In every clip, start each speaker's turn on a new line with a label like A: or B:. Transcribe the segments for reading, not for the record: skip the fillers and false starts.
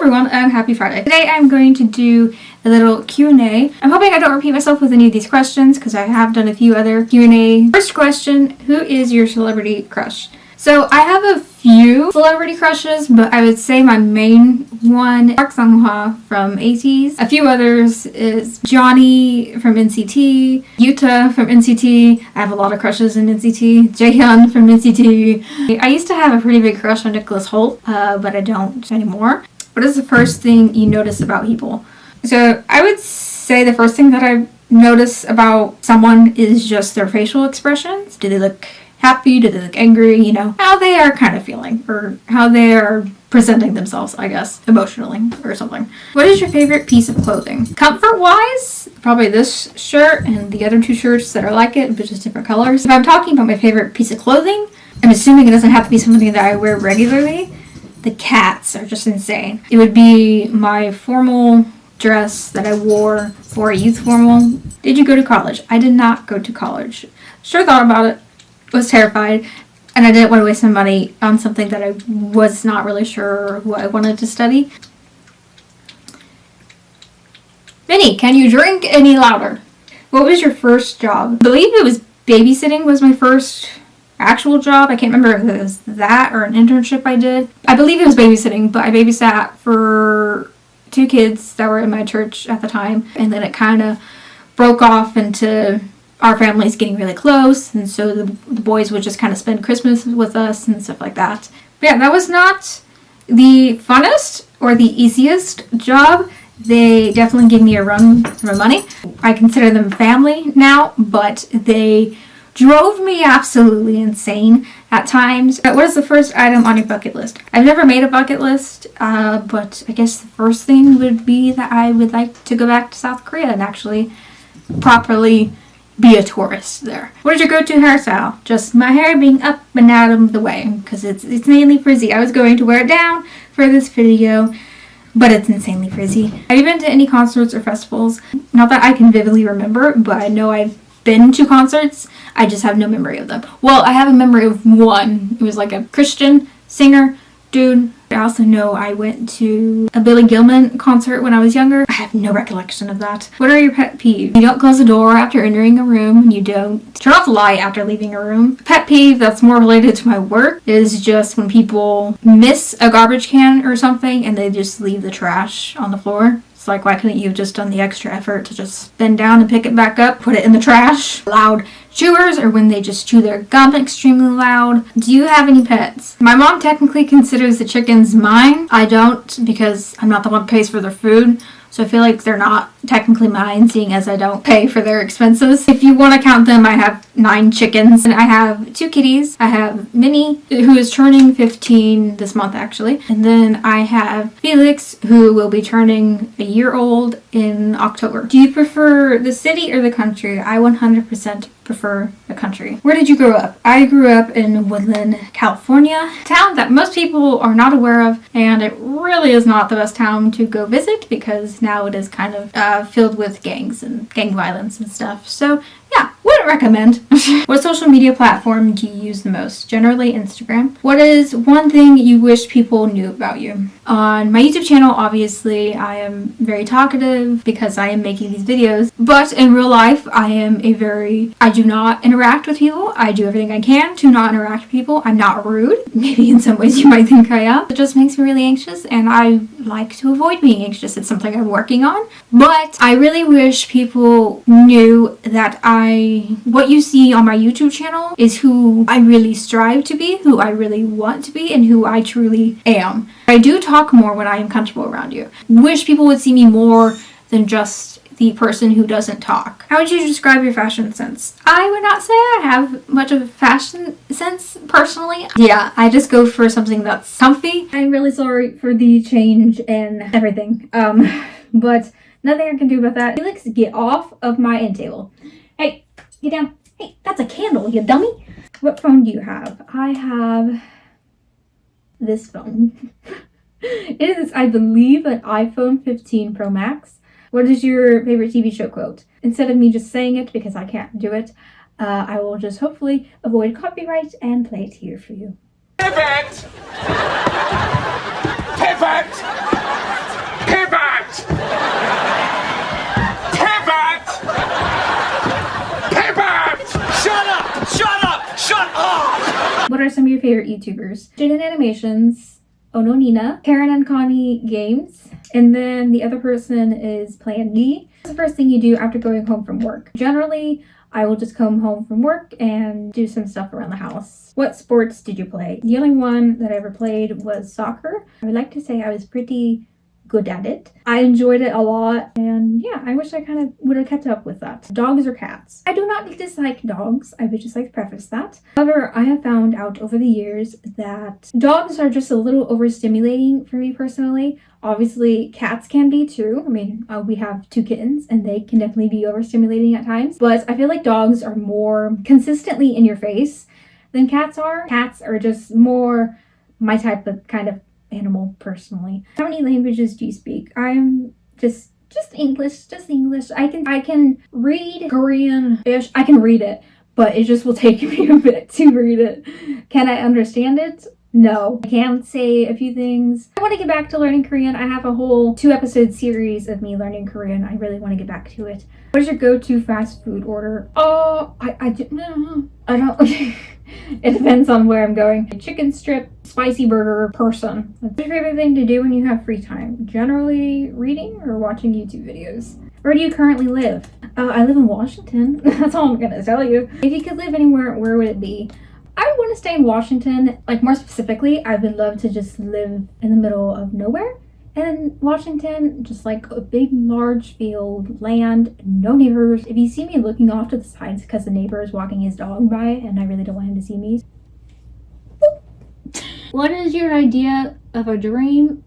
A: everyone and happy Friday. Today I'm going to do a little Q&A. I'm hoping I don't repeat myself with any of these questions because I have done a few other Q&A. First question, who is your celebrity crush? So I have a few celebrity crushes, but I would say my main one, Park Sung-hwa from ATEEZ. A few others is Johnny from NCT, Yuta from NCT. I have a lot of crushes in NCT. Jaehyun from NCT. I used to have a pretty big crush on Nicholas Hoult, but I don't anymore. What is the first thing you notice about people? So I would say the first thing that I notice about someone is just their facial expressions. Do they look happy? Do they look angry? You know, how they are kind of feeling or how they are presenting themselves, I guess, emotionally or something. What is your favorite piece of clothing? Comfort-wise, probably this shirt and the other two shirts that are like it, but just different colors. If I'm talking about my favorite piece of clothing, I'm assuming it doesn't have to be something that I wear regularly. The cats are just insane. It would be my formal dress that I wore for a youth formal. Did you go to college? I did not go to college. Sure thought about it. Was terrified, and I didn't want to waste my money on something that I was not really sure what I wanted to study. Minnie, can you drink any louder? What was your first job? I believe it was babysitting was my first actual job. I can't remember if it was that or an internship I did. I believe it was babysitting, but I babysat for 2 kids that were in my church at the time, and then it kind of broke off into our family's getting really close, and so the boys would just kind of spend Christmas with us and stuff like that. But yeah, that was not the funnest or the easiest job. They definitely gave me a run for my money. I consider them family now, but they drove me absolutely insane at times. What is the first item on your bucket list? I've never made a bucket list, but I guess the first thing would be that I would like to go back to South Korea and actually properly be a tourist there. What is your go-to hairstyle? Just my hair being up and out of the way because it's mainly frizzy. I was going to wear it down for this video, but it's insanely frizzy. Have you been to any concerts or festivals? Not that I can vividly remember, but I know I've been to concerts. I just have no memory of them. Well, I have a memory of one. It was like a Christian singer dude. I also know I went to a Billy Gilman concert when I was younger. I have no recollection of that. What are your pet peeves? You don't close the door after entering a room, and you don't turn off the light after leaving a room. Pet peeve that's more related to my work is just when people miss a garbage can or something and they just leave the trash on the floor. It's like, why couldn't you have just done the extra effort to just bend down and pick it back up, put it in the trash? Loud chewers, or when they just chew their gum extremely loud. Do you have any pets? My mom technically considers the chickens mine. I don't, because I'm not the one who pays for their food. So I feel like they're not technically mine, seeing as I don't pay for their expenses. If you want to count them, I have 9 chickens. And I have 2 kitties. I have Minnie, who is turning 15 this month, actually. And then I have Felix, who will be turning a year old in October. Do you prefer the city or the country? I 100% prefer the country. Where did you grow up? I grew up in Woodland, California, a town that most people are not aware of, and it really is not the best town to go visit because now it is kind of filled with gangs and gang violence and stuff. So yeah, wouldn't recommend. What social media platform do you use the most? Generally Instagram. What is one thing you wish people knew about you? On my YouTube channel, obviously, I am very talkative because I am making these videos. But in real life, I do not interact with people. I do everything I can to not interact with people. I'm not rude. Maybe in some ways you might think I am. It just makes me really anxious, and I like to avoid being anxious. It's something I'm working on. But I really wish people knew that what you see on my YouTube channel is who I really strive to be, who I really want to be, and who I truly am. I do talk more when I am comfortable around you. Wish people would see me more than just the person who doesn't talk. How would you describe your fashion sense? I would not say I have much of a fashion sense personally. Yeah, I just go for something that's comfy. I'm really sorry for the change and everything. But nothing I can do about that. Felix, get off of my end table. Hey, get down. Hey, that's a candle, you dummy. What phone do you have? I have this phone. It is, I believe, an iPhone 15 Pro Max. What is your favorite TV show quote? Instead of me just saying it because I can't do it, I will just hopefully avoid copyright and play it here for you.
B: Pivot! Pivot!
A: are some of your favorite YouTubers? Jaden Animations, Ononina, Karen and Connie Games, and then the other person is Plan D. What's the first thing you do after going home from work? Generally, I will just come home from work and do some stuff around the house. What sports did you play? The only one that I ever played was soccer. I would like to say I was pretty good at it. I enjoyed it a lot, and yeah, I wish I kind of would have kept up with that. Dogs or cats? I do not dislike dogs. I would just like to preface that. However, I have found out over the years that dogs are just a little overstimulating for me personally. Obviously, cats can be too. I mean, we have 2 kittens and they can definitely be overstimulating at times, but I feel like dogs are more consistently in your face than cats are. Cats are just more my type of kind of animal personally. How many languages do you speak? I'm just English, just English. I can read Korean-ish. I can read it, but it just will take me a bit to read it. Can I understand it? No. I can say a few things. I want to get back to learning Korean. I have a whole 2-episode series of me learning Korean. I really want to get back to it. What is your go-to fast food order? Oh, I don't. It depends on where I'm going. Chicken strip, spicy burger person. What's your favorite thing to do when you have free time? Generally reading or watching YouTube videos. Where do you currently live? I live in Washington. That's all I'm gonna tell you. If you could live anywhere, where would it be? I would want to stay in Washington. Like, more specifically, I would love to just live in the middle of nowhere. And Washington, just like a big, large field, land, no neighbors. If you see me looking off to the sides because the neighbor is walking his dog by and I really don't want him to see me. What is your idea of a dream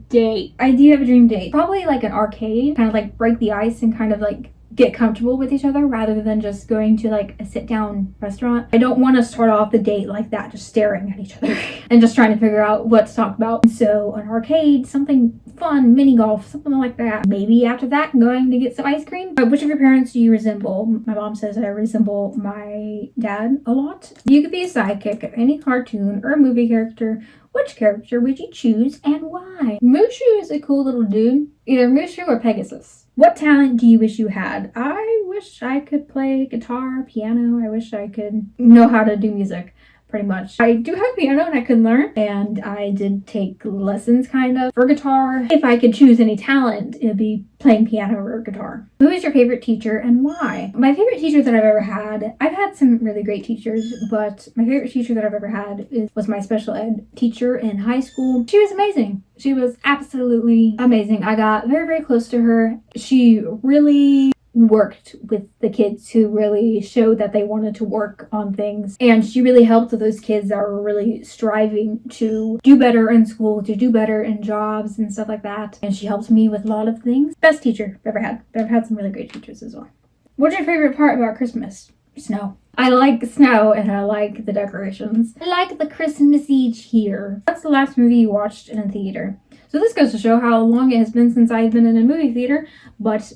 A: date? Idea of a dream date? Probably like an arcade, kind of like break the ice and kind of like get comfortable with each other rather than just going to like a sit-down restaurant. I don't want to start off the date like that, just staring at each other and just trying to figure out what to talk about. So an arcade, something fun, mini golf, something like that. Maybe after that, going to get some ice cream. Which of your parents do you resemble? My mom says I resemble my dad a lot. You could be a sidekick of any cartoon or movie character. Which character would you choose and why? Mushu is a cool little dude. Either Mushu or Pegasus. What talent do you wish you had? I wish I could play guitar, piano. I wish I could know how to do music, pretty much. I do have piano and I could learn, and I did take lessons kind of for guitar. If I could choose any talent, it would be playing piano or guitar. Who is your favorite teacher and why? My favorite teacher that I've ever had, I've had some really great teachers, but my favorite teacher that I've ever had was my special ed teacher in high school. She was amazing. She was absolutely amazing. I got very, very close to her. She really worked with the kids who really showed that they wanted to work on things, and she really helped those kids that were really striving to do better in school, to do better in jobs and stuff like that. And she helped me with a lot of things. Best teacher I've ever had. I've had some really great teachers as well. What's your favorite part about Christmas? Snow. I like snow and I like the decorations. I like the Christmassy cheer. What's the last movie you watched in a theater? So this goes to show how long it has been since I've been in a movie theater, but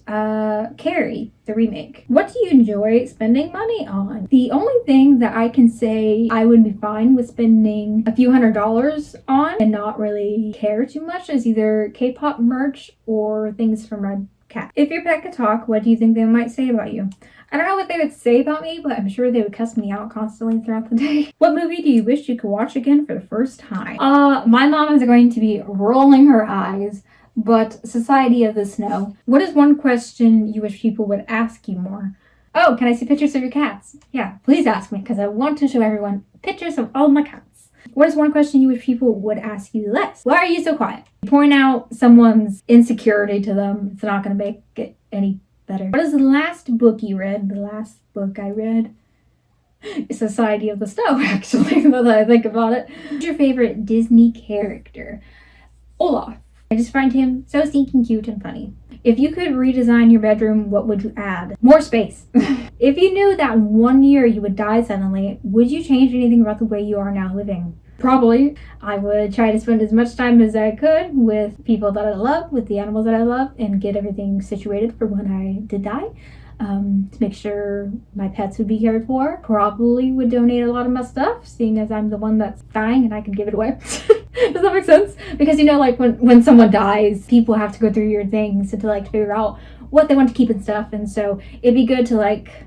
A: Carrie, the remake. What do you enjoy spending money on? The only thing that I can say I would be fine with spending a few $100s on and not really care too much is either K-pop merch or things from Red Cat. If your pet could talk, what do you think they might say about you? I don't know what they would say about me, but I'm sure they would cuss me out constantly throughout the day. What movie do you wish you could watch again for the first time? My mom is going to be rolling her eyes, but Society of the Snow. What is one question you wish people would ask you more? Oh, can I see pictures of your cats? Yeah, please ask me, because I want to show everyone pictures of all my cats. What is one question you wish people would ask you less? Why are you so quiet? Point out someone's insecurity to them. It's not going to make it any better. What is the last book you read? The last book I read is Society of the Snow, actually, now that I think about it. What's your favorite Disney character? Olaf. I just find him so stinking cute and funny. If you could redesign your bedroom, what would you add? More space. If you knew that one year you would die suddenly, would you change anything about the way you are now living? Probably. I would try to spend as much time as I could with people that I love, with the animals that I love, and get everything situated for when I did die. To make sure my pets would be cared for. Probably would donate a lot of my stuff, seeing as I'm the one that's dying and I can give it away. Does that make sense? Because, you know, like when someone dies, people have to go through your things to like figure out what they want to keep and stuff. And so it'd be good to like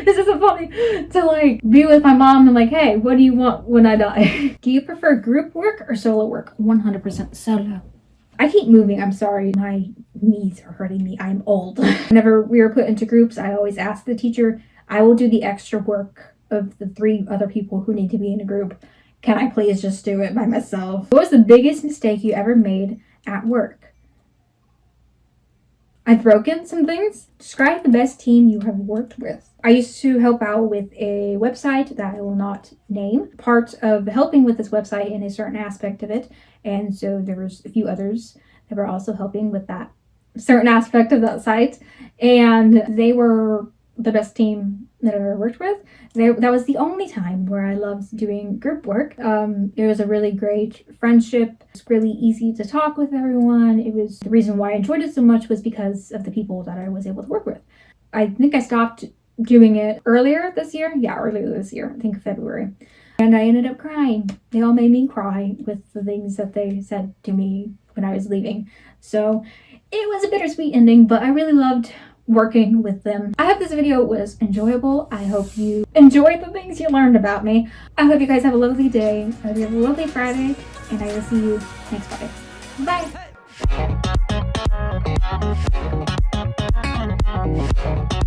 A: This isn't funny to like be with my mom and like, hey, what do you want when I die? Do you prefer group work or solo work? 100% solo. I keep moving. I'm sorry. My knees are hurting me. I'm old. Whenever we were put into groups, I always ask the teacher, I will do the extra work of the 3 other people who need to be in a group. Can I please just do it by myself? What was the biggest mistake you ever made at work? I've broken some things. Describe the best team you have worked with. I used to help out with a website that I will not name. Part of helping with this website in a certain aspect of it, and so there was a few others that were also helping with that certain aspect of that site, and they were the best team that I've ever worked with. That was the only time where I loved doing group work. It was a really great friendship. It's really easy to talk with everyone. It was the reason why I enjoyed it so much was because of the people that I was able to work with. I think I stopped doing it earlier this year. Yeah, earlier this year. I think February. And I ended up crying. They all made me cry with the things that they said to me when I was leaving. So it was a bittersweet ending, but I really loved working with them. I hope this video was enjoyable. I hope you enjoyed the things you learned about me. I hope you guys have a lovely day. I hope you have a lovely Friday, and I will see you next Friday. Bye!